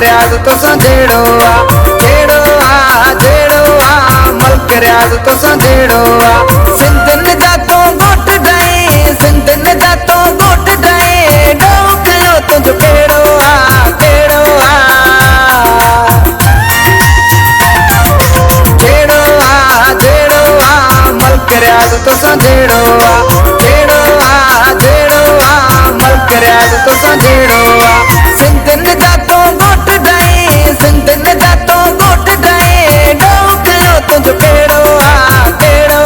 रियाज तो संजेड़ो मलक रियाज तो संजेड़ो सिंधन जातो गोट गए सिंधन जातो गोट गए डोकयो तुझ केड़ो केड़ो मलक रियाज तो संजेड़ो मलक रियाज तो संजेड़ो सिंधन जातो गोट गए सिंधन जातो गोट गए डोकयो तुझ केड़ो केड़ो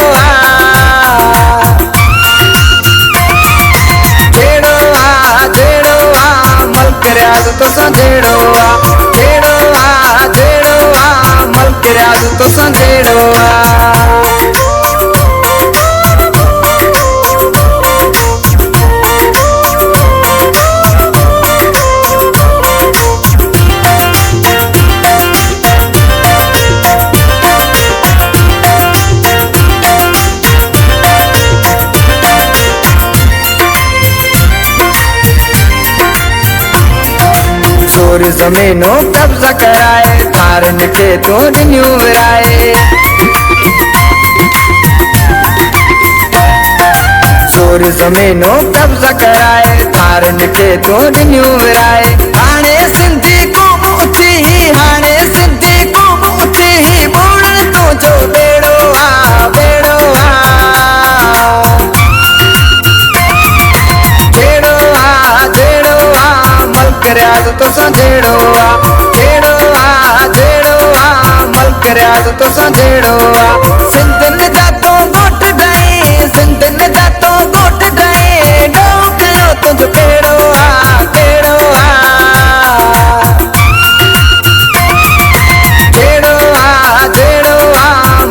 मलक रियाज तो संजेड़ो मलक रियाज तो संजेड़ो चोर जमीनों कब्जा कराए थारन के तो रिन्यू विराए चोर जमीनों कब्जा कराए थारन के तो रिन्यू विराए हाणे सिंधी को ऊंची हाणे सिंधी को ऊंची बोल तो जो बेड़ो बेड़ो मलक रियाज तो संजेड़ो मलक रियाज तो संजेड़ो सिंधन जातो गोट गए सिंधन जातो गोट गए डोकयो तुझ केड़ो केड़ो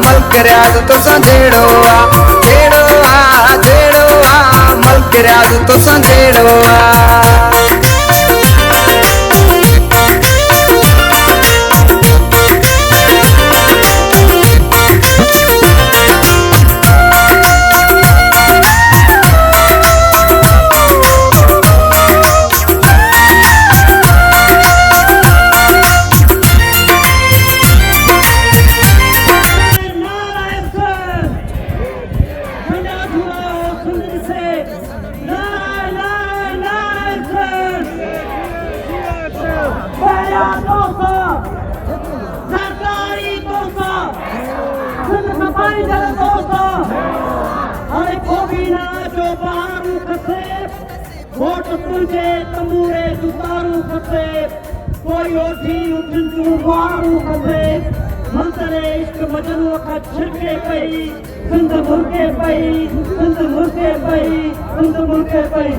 मलक रियाज तो संजेड़ो मलक रियाज तो संजेड़ो वोट तुझे तमूरे दुतारू खपे कोई ओठी उठंजू मारू खपे मंतरे इश्क मजनू का छिड़के पई सिंध मुर्के पई सिंध मुर्के पई सिंध मुर्के पई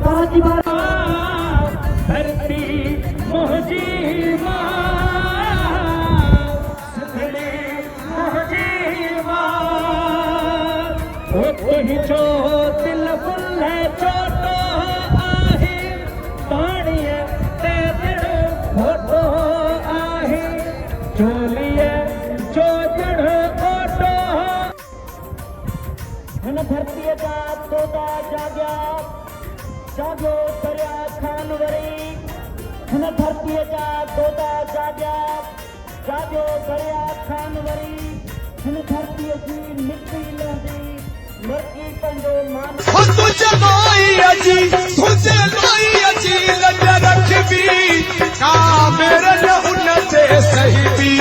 ताजी बात धरती मोहजी मां सिंधड़ी मोहजी मां ओ ही जो दिल फुल है छोटो आहे पाणीअ ते दिल फोटो आहे चोलीअ जो जड़ ओटो हिन धरतीअ जा तोता जाॻिया जाॻो दरिया खान वरी हिन धरतीअ जा तोता जाॻिया जाॻो दरिया खान वरी हिन धरतीअ जी मिटी लहंदी मरकी पंडो मान तुझे लोई अजी लज रखबी का मेरे न उन से सही भी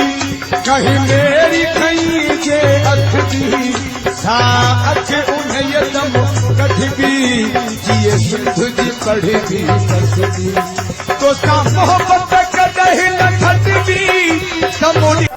कहीं मेरी खई जे अख दी सा अख उन यदम कढबी जिए सिंध जी पढ़बी कसबी तो सा मोहब्बत कदहि न खटबी